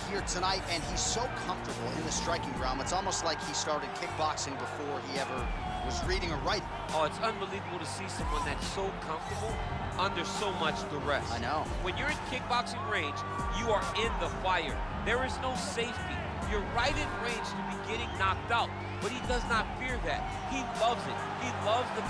here tonight, and he's so comfortable in the striking realm. It's almost like he started kickboxing before he ever was reading or writing. Oh, it's unbelievable to see someone that's so comfortable under so much duress. I know. When you're in kickboxing range, you are in the fire. There is no safety. You're right in range to be getting knocked out, but he does not fear that. He loves it. He loves the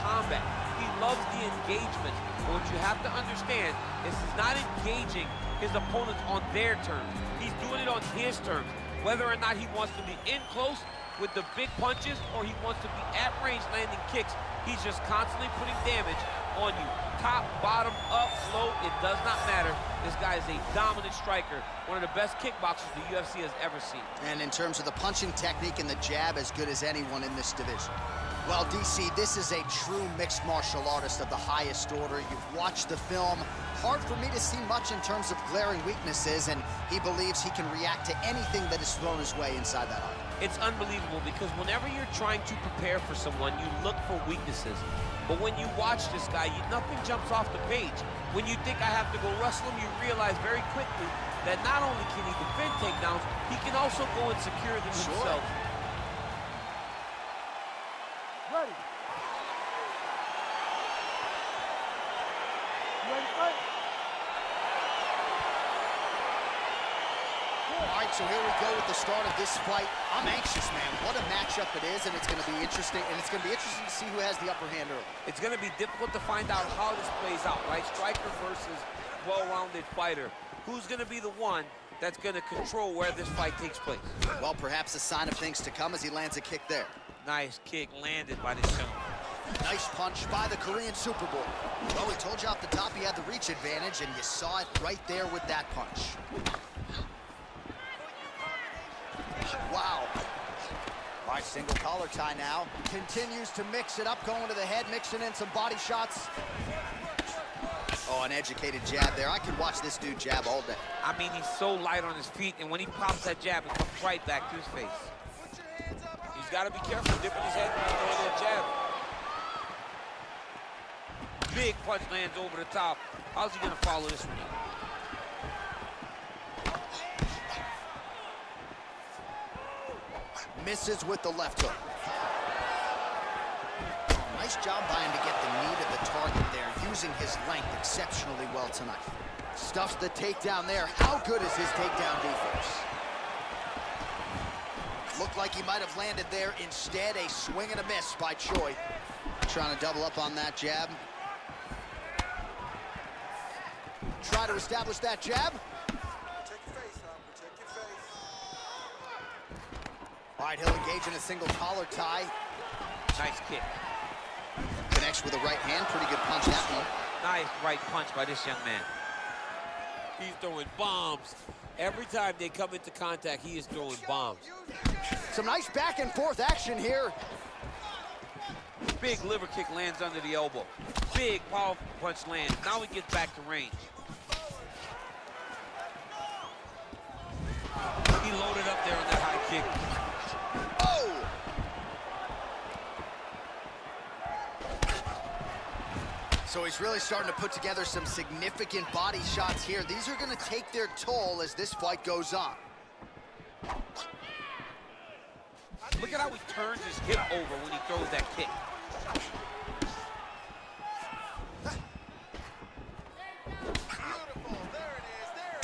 combat. He loves the engagement. But what you have to understand is he's not engaging his opponents on their terms. He's doing it on his terms. Whether or not he wants to be in close with the big punches or he wants to be at range landing kicks, he's just constantly putting damage on you. Top, bottom, up, low, it does not matter. This guy is a dominant striker, one of the best kickboxers the UFC has ever seen. And in terms of the punching technique and the jab, as good as anyone in this division. Well, DC, this is a true mixed martial artist of the highest order. You've watched the film. Hard for me to see much in terms of glaring weaknesses, and he believes he can react to anything that is thrown his way inside that arm. It's unbelievable because whenever you're trying to prepare for someone, you look for weaknesses. But when you watch this guy, nothing jumps off the page. When you think I have to go wrestle him, you realize very quickly that not only can he defend takedowns, he can also go and secure them himself. Ready. You ready to fight? All right, so here we go with the start of this fight. I'm anxious, man. What a matchup it is, and it's going to be interesting. And it's going to be interesting to see who has the upper hand early. It's going to be difficult to find out how this plays out, right? Striker versus well-rounded fighter. Who's going to be the one that's going to control where this fight takes place? Well, perhaps a sign of things to come as he lands a kick there. Nice kick landed by this gentleman. Nice punch by the Korean Super Bowl. Well, we told you off the top he had the reach advantage, and you saw it right there with that punch. Wow. All right, single collar tie now. Continues to mix it up, going to the head, mixing in some body shots. Oh, an educated jab there. I could watch this dude jab all day. I mean, he's so light on his feet, and when he pops that jab, it comes right back to his face. He's got to be careful dipping his head when he's throwing that jab. Big punch lands over the top. How's he going to follow this one up? Misses with the left hook. Nice job by him to get the knee to the target there, using his length exceptionally well tonight. Stuffs the takedown there. How good is his takedown defense? Looked like he might have landed there. Instead, a swing and a miss by Choi. Trying to double up on that jab. Try to establish that jab. All right, he'll engage in a single collar tie. Nice kick. Connects with the right hand. Pretty good punch that one. Nice right punch by this young man. He's throwing bombs. Every time they come into contact, he is throwing bombs. Some nice back and forth action here. Big liver kick lands under the elbow. Big powerful punch lands. Now he gets back to range. He loaded up there on that high kick. So he's really starting to put together some significant body shots here. These are going to take their toll as this fight goes on. Look at how he turns his hip over when he throws that kick.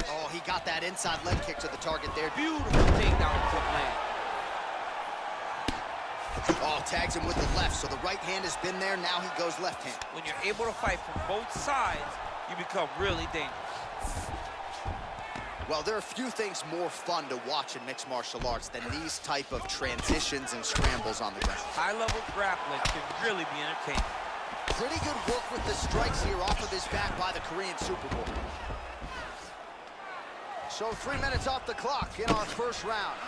Oh, he got that inside leg kick to the target there. Beautiful takedown to land. Oh, tags him with the left, so the right hand has been there. Now he goes left hand. When you're able to fight from both sides, you become really dangerous. Well, there are few things more fun to watch in mixed martial arts than these type of transitions and scrambles on the ground. High-level grappling can really be entertaining. Pretty good work with the strikes here off of his back by the Korean Super Bowl. So 3 minutes off the clock in our first round.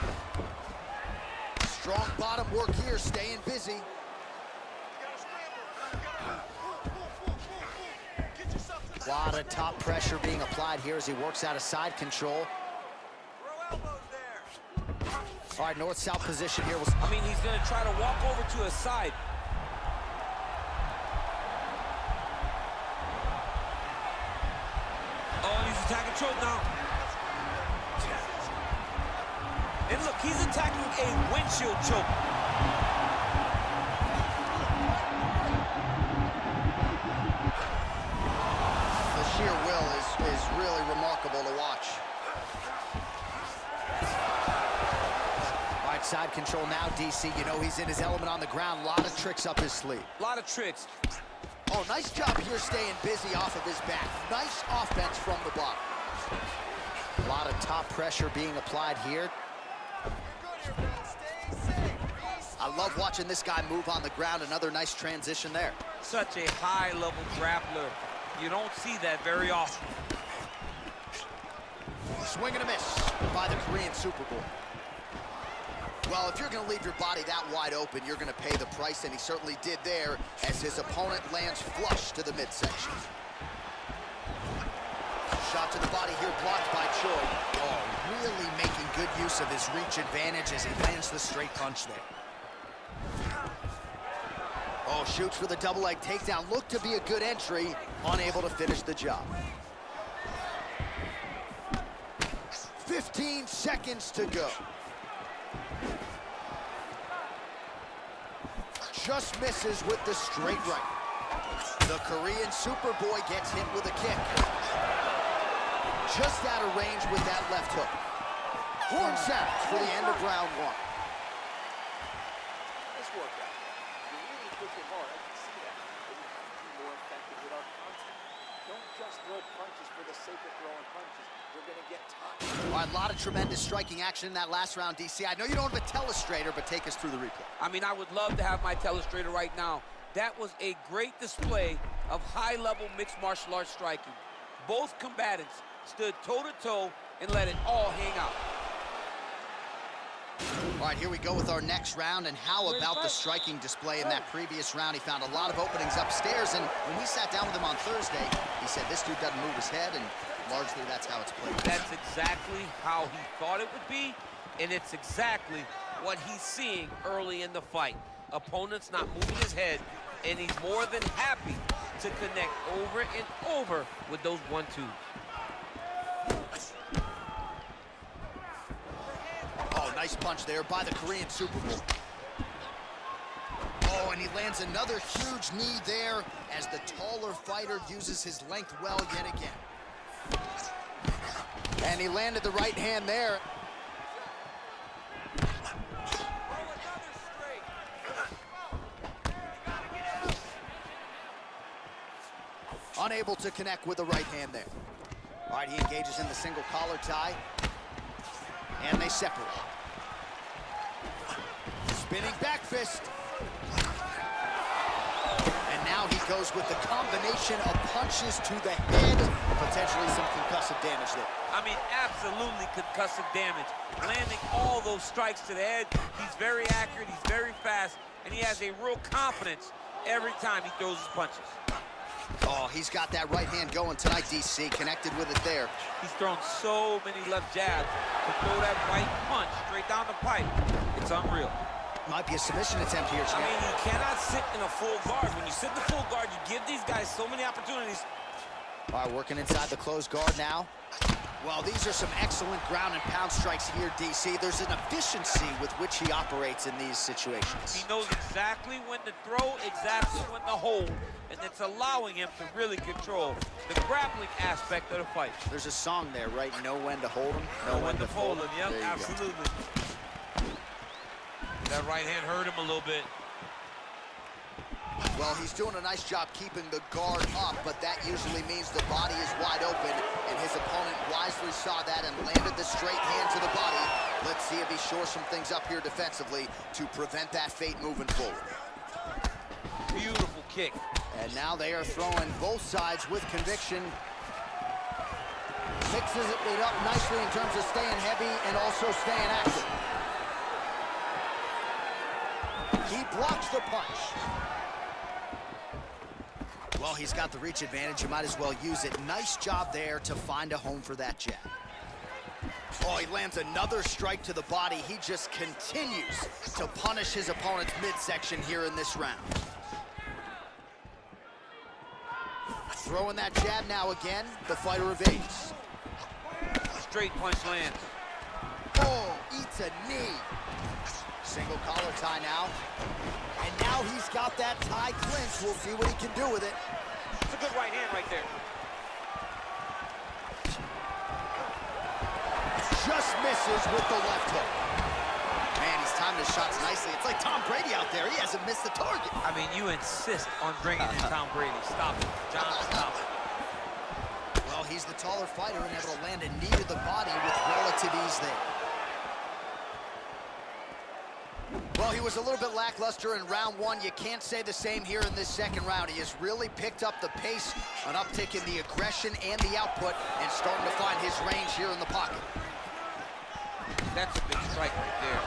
Strong bottom work here, staying busy. A lot of top pressure being applied here as he works out of side control. All right, north-south position here. I mean, he's going to try to walk over to his side. Oh, he's attacking choke now. He's attacking a windshield choke. The sheer will is really remarkable to watch. All right, side control now, DC. You know he's in his element on the ground. A lot of tricks up his sleeve. A lot of tricks. Oh, nice job here staying busy off of his back. Nice offense from the bottom. A lot of top pressure being applied here. I love watching this guy move on the ground. Another nice transition there. Such a high-level grappler. You don't see that very often. Swing and a miss by the Korean Superboy. Well, if you're going to leave your body that wide open, you're going to pay the price, and he certainly did there as his opponent lands flush to the midsection. Shot to the body here, blocked by Choi. Oh, really making good use of his reach advantage as he lands the straight punch there. Oh, shoots for the double leg takedown. Looked to be a good entry, unable to finish the job. 15 seconds to go. Just misses with the straight right. The Korean Superboy gets hit with a kick. Just out of range with that left hook. Horn sounds for the end of round one. Nice workout. You're really pushing hard. I can see that. But we have to be more effective with our contact. Don't just throw punches for the sake of throwing punches. You're going to get tired. All right, a lot of tremendous striking action in that last round, DC. I know you don't have a telestrator, but take us through the replay. I mean, I would love to have my telestrator right now. That was a great display of high-level mixed martial arts striking. Both combatants stood toe-to-toe and let it all hang out. All right, here we go with our next round, and how about the striking display in that previous round? He found a lot of openings upstairs, and when we sat down with him on Thursday, he said this dude doesn't move his head, and largely that's how it's played. That's exactly how he thought it would be, and it's exactly what he's seeing early in the fight. Opponent's not moving his head, and he's more than happy to connect over and over with those 1-2s. Oh, nice punch there by the Korean Superboy. Oh, and he lands another huge knee there as the taller fighter uses his length well yet again. And he landed the right hand there. Unable to connect with the right hand there. All right, he engages in the single collar tie. And they separate. Spinning back fist. And now he goes with the combination of punches to the head. Potentially some concussive damage there. I mean, absolutely concussive damage. Landing all those strikes to the head. He's very accurate, he's very fast, and he has a real confidence every time he throws his punches. Oh, he's got that right hand going tonight, DC. Connected with it there. He's thrown so many left jabs to throw that right punch straight down the pipe. It's unreal. Might be a submission attempt here, Scott. I mean, you cannot sit in a full guard. When you sit in the full guard, you give these guys so many opportunities. All right, working inside the closed guard now. Well, these are some excellent ground and pound strikes here, DC. There's an efficiency with which he operates in these situations. He knows exactly when to throw, exactly when to hold, and it's allowing him to really control the grappling aspect of the fight. There's a song there, right? Know when to hold him, Know when to fold him. Yep, There you go. absolutely. That right hand hurt him a little bit. Well, he's doing a nice job keeping the guard up, but that usually means the body is wide open, and his opponent wisely saw that and landed the straight hand to the body. Let's see if he shores some things up here defensively to prevent that fate moving forward. Beautiful kick. And now they are throwing both sides with conviction. Mixes it up nicely in terms of staying heavy and also staying active. He blocks the punch. Well, he's got the reach advantage. You might as well use it. Nice job there to find a home for that jab. Oh, he lands another strike to the body. He just continues to punish his opponent's midsection here in this round. Throwing that jab now again. The fighter evades. Straight punch lands. Oh, eats lands a knee. Single collar tie now. And now he's got that tie clinch. We'll see what he can do with it. It's a good right hand right there. Just misses with the left hook. Man, he's timed his shots nicely. It's like Tom Brady out there. He hasn't missed the target. I mean, you insist on bringing in Tom Brady. Stop it. John, stop it. Well, he's the taller fighter and able to land a knee to the body with relative ease there. Well, he was a little bit lackluster in round one. You can't say the same here in this second round. He has really picked up the pace, an uptick in the aggression and the output, and starting to find his range here in the pocket. That's a big strike right there.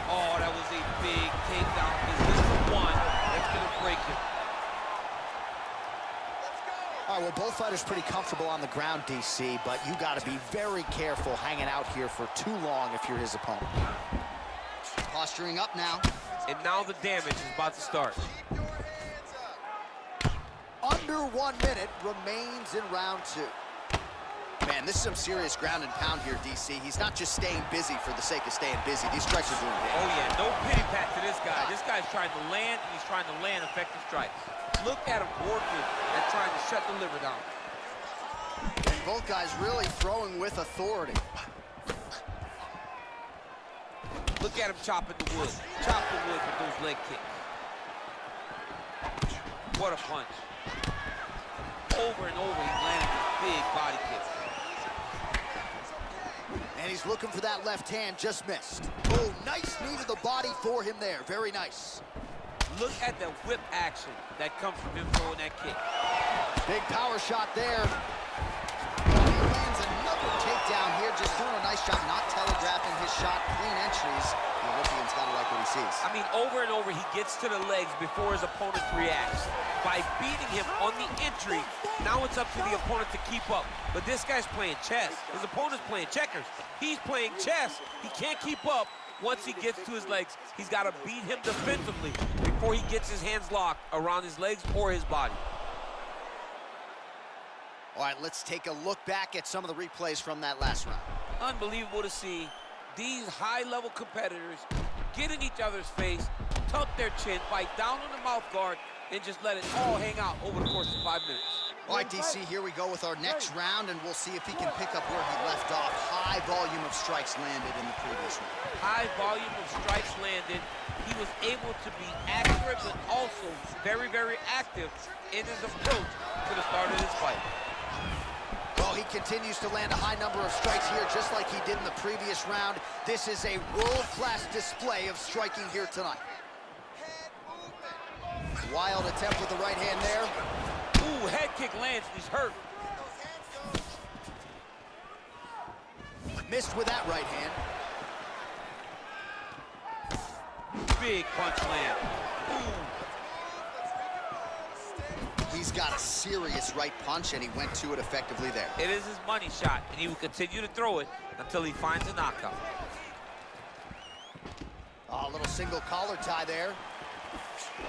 Oh, that was a big takedown. Is this the one that's going to break him? All right, well, both fighters pretty comfortable on the ground, DC, but you got to be very careful hanging out here for too long if you're his opponent. Posturing up now. And now the damage is about to start. Under 1 minute remains in round two. Man, this is some serious ground and pound here, DC. He's not just staying busy for the sake of staying busy. These strikes are doing damage. Oh, yeah, no pity pat to this guy. This guy's trying to land, and he's trying to land effective strikes. Look at him working and trying to shut the liver down. And both guys really throwing with authority. Look at him chopping the wood. Chop the wood with those leg kicks. What a punch. Over and over, he's landing these big body kicks. And he's looking for that left hand, just missed. Oh, nice knee to the body for him there. Very nice. Look at the whip action that comes from him throwing that kick. Big power shot there. He lands another takedown here, just doing a nice job not telegraphing his shot. Clean entries. The Olympian's got to like what he sees. I mean, over and over, he gets to the legs before his opponent reacts. By beating him on the entry, now it's up to the opponent to keep up. But this guy's playing chess. His opponent's playing checkers. He's playing chess. He can't keep up. Once he gets to his legs, he's got to beat him defensively before he gets his hands locked around his legs or his body. All right, let's take a look back at some of the replays from that last round. Unbelievable to see these high-level competitors get in each other's face, tuck their chin, bite down on the mouth guard, and just let it all hang out over the course of 5 minutes. All right, DC, here we go with our next round, and we'll see if he can pick up where he left off. High volume of strikes landed in the previous round. High volume of strikes landed. He was able to be accurate, but also very, very active in his approach to the start of this fight. Well, he continues to land a high number of strikes here, just like he did in the previous round. This is a world-class display of striking here tonight. Wild attempt with the right hand there. Ooh, head kick lands, he's hurt. Missed with that right hand. Big punch land. Ooh. He's got a serious right punch, and he went to it effectively there. It is his money shot, and he will continue to throw it until he finds a knockout. Oh, a little single collar tie there.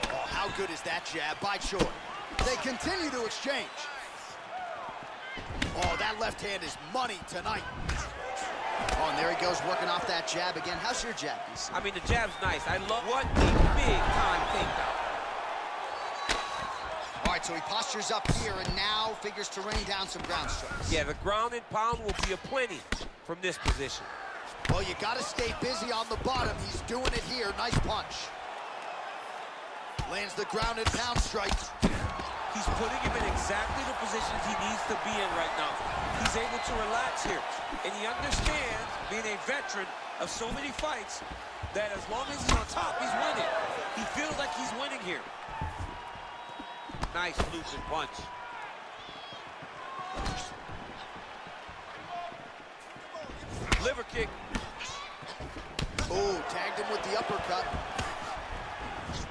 Oh, how good is that jab by Choi? They continue to exchange. Oh, that left hand is money tonight. Oh, and there he goes, working off that jab again. How's your jab, DC? I mean, the jab's nice. I love what a big-time takedown. All right, so he postures up here and now figures to rain down some ground strikes. Yeah, the ground and pound will be aplenty from this position. Well, you got to stay busy on the bottom. He's doing it here. Nice punch. Lands the ground and pound strike. He's putting him in exactly the positions he needs to be in right now. He's able to relax here. And he understands, being a veteran of so many fights, that as long as he's on top, he's winning. He feels like he's winning here. Nice looping punch. Liver kick. Oh, tagged him with the uppercut.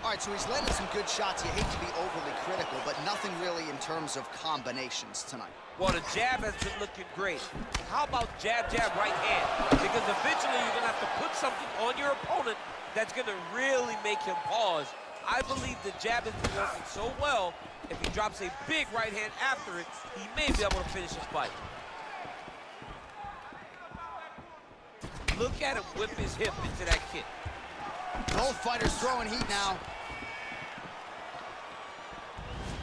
All right, so he's landed some good shots. You hate to be overly critical, but nothing really in terms of combinations tonight. Well, the jab has been looking great. How about jab, jab, right hand? Because eventually you're going to have to put something on your opponent that's going to really make him pause. I believe the jab has been working so well, if he drops a big right hand after it, he may be able to finish his fight. Look at him whip his hip into that kick. Both fighters throwing heat now.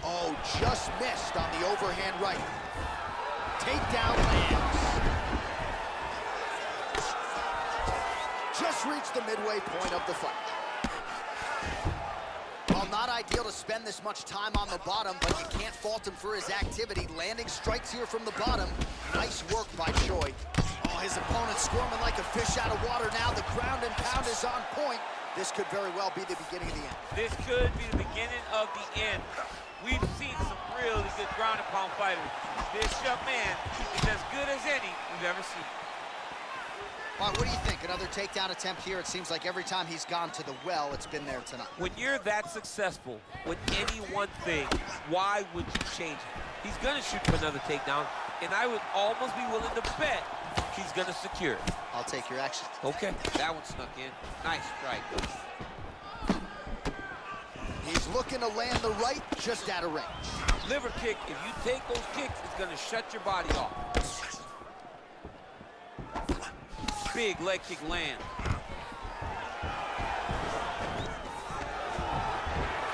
Oh, just missed on the overhand right. Takedown lands. Just reached the midway point of the fight. Well, not ideal to spend this much time on the bottom, but you can't fault him for his activity. Landing strikes here from the bottom. Nice work by Choi. Oh, his opponent's squirming like a fish out of water now. The ground and pound is on point. This could very well be the beginning of the end. This could be the beginning of the end. We've seen some really good ground and pound fighters. This young man is as good as any we've ever seen. All right, what do you think? Another takedown attempt here. It seems like every time he's gone to the well, it's been there tonight. When you're that successful with any one thing, why would you change it? He's going to shoot for another takedown, and I would almost be willing to bet he's going to secure it. I'll take your action. Okay, that one snuck in. Nice strike. He's looking to land the right, just out of range. Liver kick, if you take those kicks, it's going to shut your body off. Big leg kick land.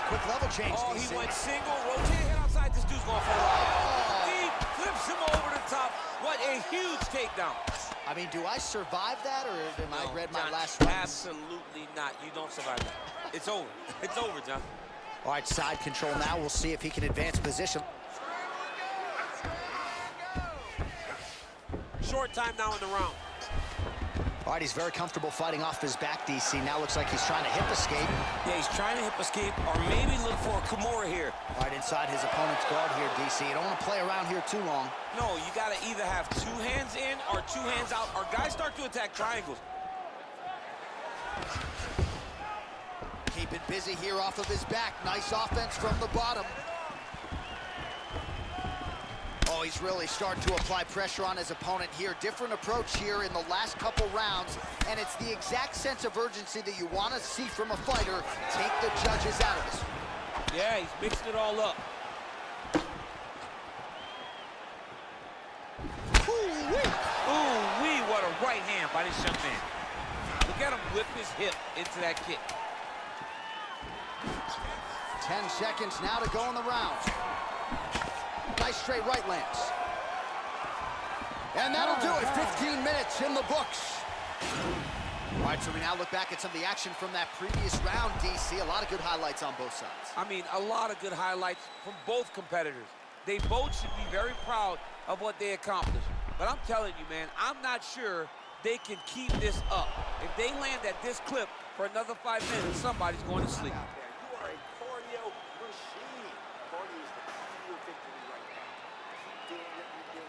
Quick level change, Oh, DC. he went single, rotate head outside. This dude's going for a ride. He flips him over the top. What a huge takedown. I mean, do I survive that, or am I read my John, last runs? absolutely not. You don't survive that. It's over. It's over, John. All right, side control now. We'll see if he can advance position. Short time now in the round. All right, he's very comfortable fighting off his back, DC. Now looks like he's trying to hip escape. Yeah, he's trying to hip escape or maybe look for a Kimura here. All right, inside his opponent's guard here, DC. You don't want to play around here too long. No, you got to either have two hands in or two hands out, or guys start to attack triangles. Keep it busy here off of his back. Nice offense from the bottom. Oh, he's really starting to apply pressure on his opponent here. Different approach here in the last couple rounds, and it's the exact sense of urgency that you want to see from a fighter. Take the judges out of this. Yeah, he's mixing it all up. Ooh-wee, what a right hand by this young man. Look at him whip his hip into that kick. 10 seconds now to go in the round. Nice straight right lands. And that'll do it. 15 minutes in the books. All right, so we now look back at some of the action from that previous round, DC. A lot of good highlights on both sides. I mean, a lot of good highlights from both competitors. They both should be very proud of what they accomplished. But I'm telling you, man, I'm not sure they can keep this up. If they land at this clip for another 5 minutes, somebody's going to sleep. You are a cardio machine. Cardio is the key to your victory right now. Keep doing what you do.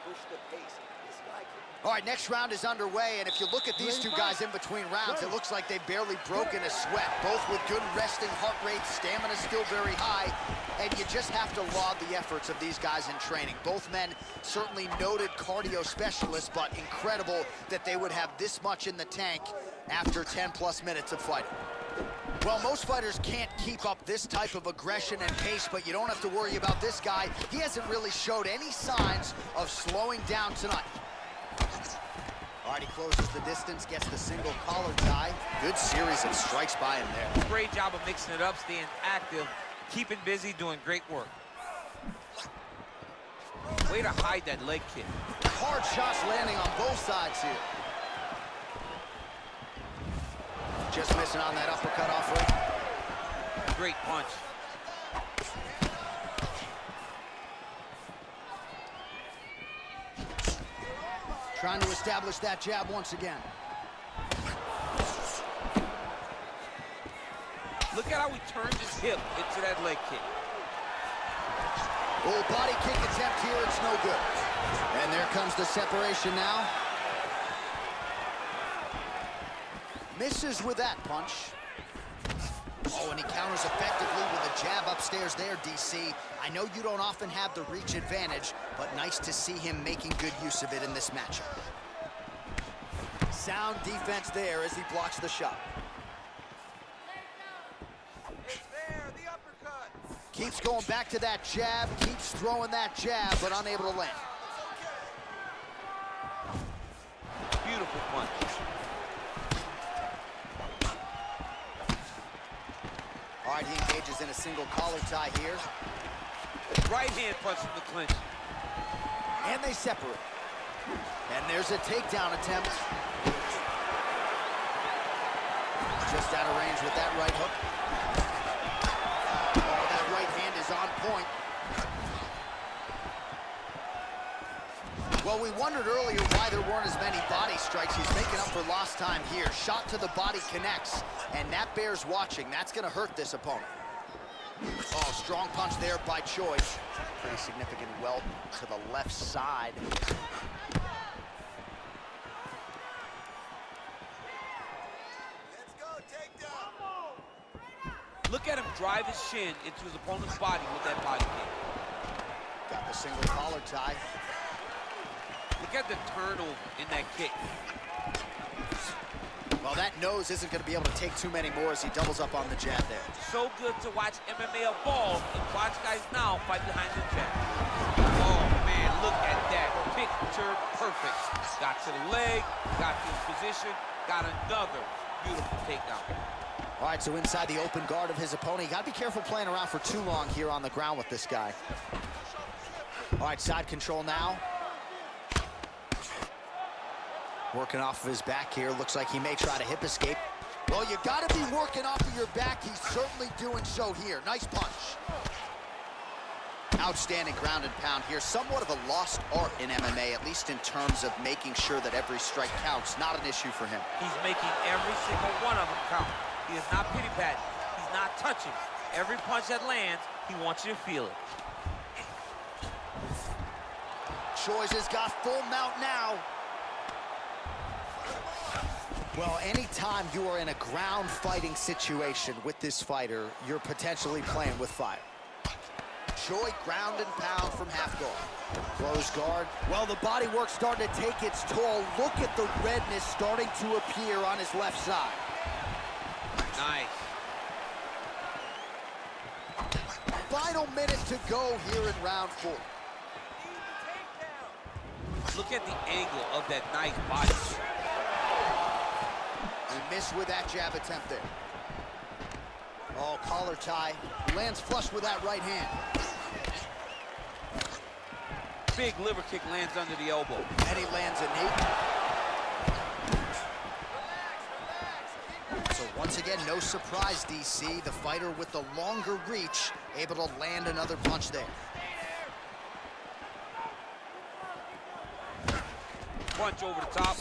Push the pace. This guy can... All right, next round is underway, and if you look at these two guys in between rounds, it looks like they've barely broken a sweat, both with good resting heart rates, stamina still very high, and you just have to laud the efforts of these guys in training. Both men certainly noted cardio specialists, but incredible that they would have this much in the tank after 10-plus minutes of fighting. Well, most fighters can't keep up this type of aggression and pace, but you don't have to worry about this guy. He hasn't really showed any signs of slowing down tonight. All right, he closes the distance, gets the single collar tie. Good series of strikes by him there. Great job of mixing it up, staying active, keeping busy, doing great work. Way to hide that leg kick. Hard shots landing on both sides here. Just missing on that uppercut off right. Great punch. Trying to establish that jab once again. Look at how he turned his hip into that leg kick. Oh, body kick attempt here, it's no good. And there comes the separation now. Misses with that punch. Oh, and he counters effectively with a jab upstairs there, DC. I know you don't often have the reach advantage, but nice to see him making good use of it in this matchup. Sound defense there as he blocks the shot. It's there, the uppercut. Keeps going back to that jab, keeps throwing that jab, but unable to land. Beautiful punch. All right, he engages in a single collar tie here. Right hand punch from the clinch. And they separate. And there's a takedown attempt. Just out of range with that right hook. Oh, that right hand is on point. Well, we wondered earlier why there weren't as many body strikes. He's making up for lost time here. Shot to the body connects, and that bears watching. That's going to hurt this opponent. Oh, strong punch there by Choi. Pretty significant welt to the left side. Let's go, takedown. Look at him drive his shin into his opponent's body with that body kick. Got the single collar tie. Look at the turnover in that kick. Well, that nose isn't going to be able to take too many more as he doubles up on the jab there. So good to watch MMA evolve and watch guys now fight behind the jab. Oh, man, look at that. Picture perfect. Got to the leg, got to his position, got another beautiful takedown. All right, so inside the open guard of his opponent. You got to be careful playing around for too long here on the ground with this guy. All right, side control now. Working off of his back here. Looks like he may try to hip escape. Well, you got to be working off of your back. He's certainly doing so here. Nice punch. Outstanding ground and pound here. Somewhat of a lost art in MMA, at least in terms of making sure that every strike counts. Not an issue for him. He's making every single one of them count. He is not pity-patting. He's not touching. Every punch that lands, he wants you to feel it. Choi's has got full mount now. Well, anytime you are in a ground fighting situation with this fighter, you're potentially playing with fire. Choi ground and pound from half guard. Close guard. Well, the body work starting to take its toll. Look at the redness starting to appear on his left side. Nice. Final minute to go here in round 4. Look at the angle of that nice body. We missed with that jab attempt there. Oh, collar tie. Lands flush with that right hand. Big liver kick lands under the elbow. And he lands a knee. So once again, no surprise, DC. The fighter with the longer reach, able to land another punch there. Punch over the top.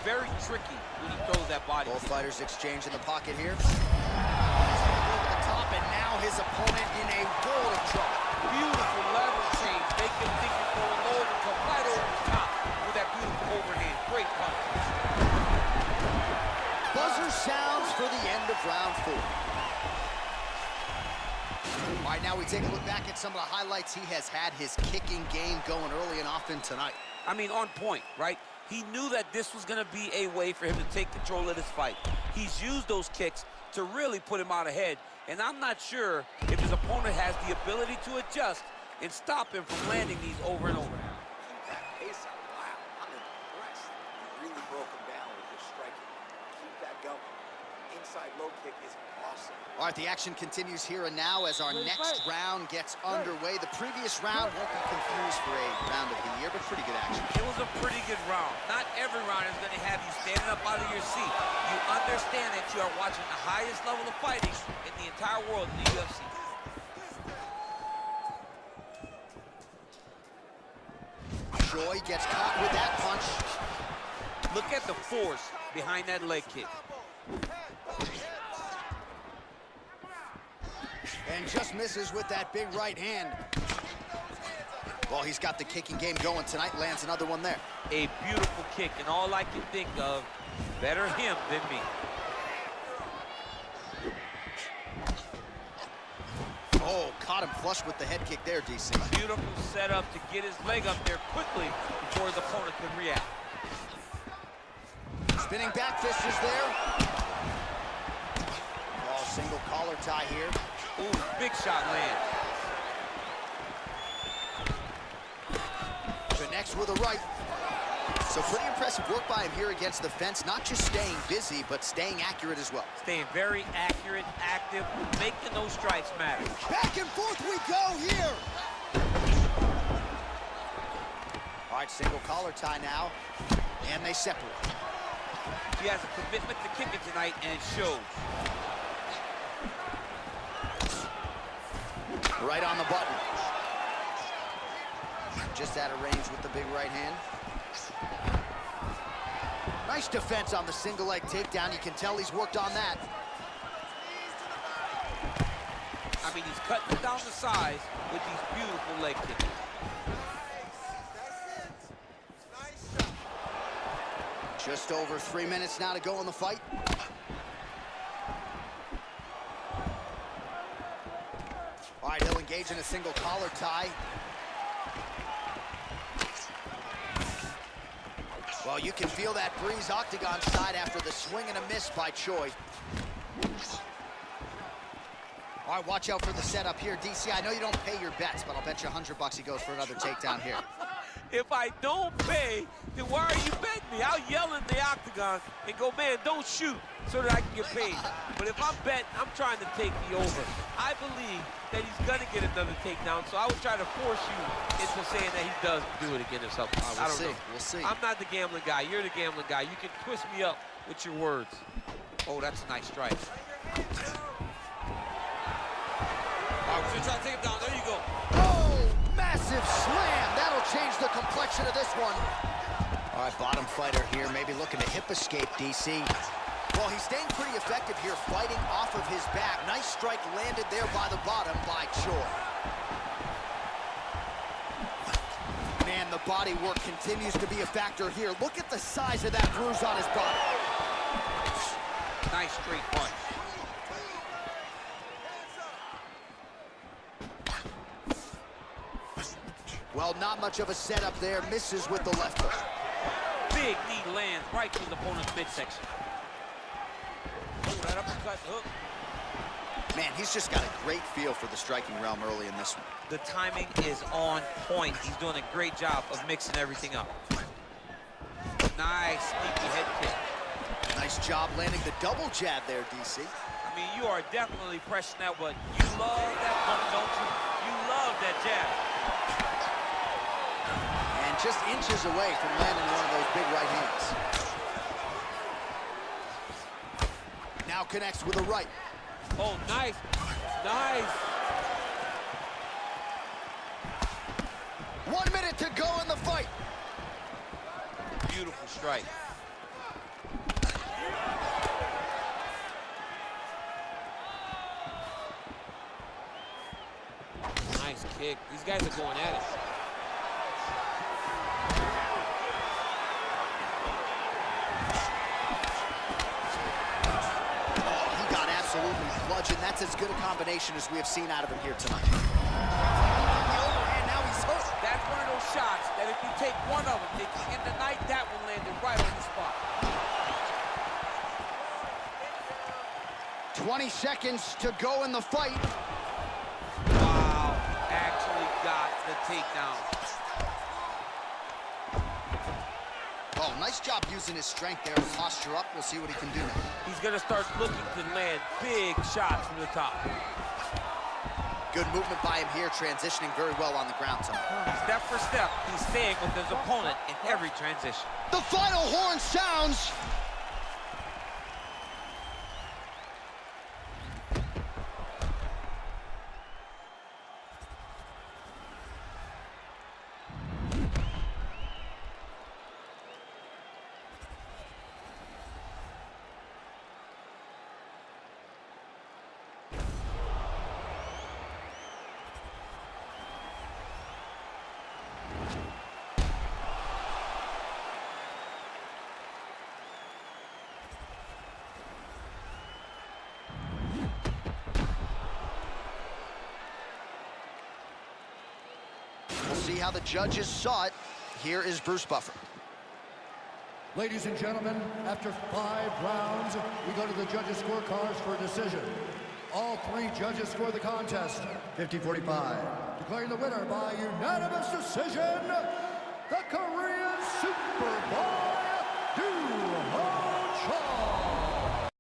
Very tricky when he throws that body. Both fighters exchange in the pocket here. Over the top, and now his opponent in a world of trouble. Beautiful level change. Make him think he's going low to come right over the top with that beautiful overhand. Great punch. Buzzer sounds for the end of round 4. All right, now we take a look back at some of the highlights. He has had his kicking game going early and often tonight. I mean, on point, right? He knew that this was going to be a way for him to take control of this fight. He's used those kicks to really put him out ahead, and I'm not sure if his opponent has the ability to adjust and stop him from landing these over and over. Keep that pace up. Wow, I'm impressed. You really broke him down with your striking. Keep that going. Inside low kick is awesome. All right, the action continues here and now as our next round gets underway. The previous round won't be confused for a round of the year, but pretty good action. It was a pretty good round. Not every round is going to have you standing up out of your seat. You understand that you are watching the highest level of fighting in the entire world in the UFC. Choi gets caught with that punch. Look at the force behind that leg kick. And just misses with that big right hand. Well, he's got the kicking game going tonight. Lands another one there. A beautiful kick, and all I can think of, better him than me. Oh, caught him flush with the head kick there, DC. Beautiful setup to get his leg up there quickly before his opponent could react. Spinning back fist is there. Oh, single collar tie here. Ooh, big shot lands. Connects with a right. So pretty impressive work by him here against the fence. Not just staying busy, but staying accurate as well. Staying very accurate, active, making those strikes matter. Back and forth we go here. All right, single collar tie now, and they separate. He has a commitment to kicking tonight, and it shows. Right on the button. Just out of range with the big right hand. Nice defense on the single leg takedown. You can tell he's worked on that. I mean, he's cutting down the size with these beautiful leg kicks. Just over 3 minutes now to go in the fight. All right, he'll engage in a single collar tie. Well, you can feel that breeze octagon side after the swing and a miss by Choi. All right, watch out for the setup here, DC. I know you don't pay your bets, but I'll bet you $100 he goes for another takedown here. If I don't pay, then why are you betting me? I'll yell in the octagon and go, man, don't shoot, so that I can get paid. But if I'm betting, I'm trying to take the over. I believe that he's gonna get another takedown, so I would try to force you into saying that he does do it again or something. I don't know. We'll see. I'm not the gambling guy. You're the gambling guy. You can twist me up with your words. Oh, that's a nice strike. All right, we're gonna try to take him down. There you go. Oh, massive slam. That'll change the complexion of this one. All right, bottom fighter here, maybe looking to hip escape, DC. Well, he's staying pretty effective here, fighting off of his back. Nice strike landed there by the bottom by Choi. Man, the body work continues to be a factor here. Look at the size of that bruise on his body. Nice straight punch. Well, not much of a setup there. Misses with the left hook. Big knee lands right to the opponent's midsection. Oh, that uppercut hook. Man, he's just got a great feel for the striking realm early in this one. The timing is on point. He's doing a great job of mixing everything up. Nice sneaky head kick. Nice job landing the double jab there, DC. I mean, you are definitely pressing that one. You love that punch, don't you? You love that jab. And just inches away from landing one of those big right hands. Now connects with a right. Oh, nice. Nice. 1 minute to go in the fight. Beautiful strike. Nice kick. These guys are going at it. Absolutely bludgeon. That's as good a combination as we have seen out of him here tonight. The overhand, now he's hurt. That's one of those shots that if you take one of them, if you end the night, that one landed right on the spot. 20 seconds to go in the fight. Wow, actually got the takedown. Oh, nice job using his strength there. Posture up. We'll see what he can do now. He's going to start looking to land big shots from the top. Good movement by him here, transitioning very well on the ground. Step for step, he's staying with his opponent in every transition. The final horn sounds. We'll see how the judges saw it. Here is Bruce Buffer. Ladies and gentlemen, after 5 rounds, we go to the judges' scorecards for a decision. All 3 judges score the contest 50-45. Declaring the winner by unanimous decision, the Korean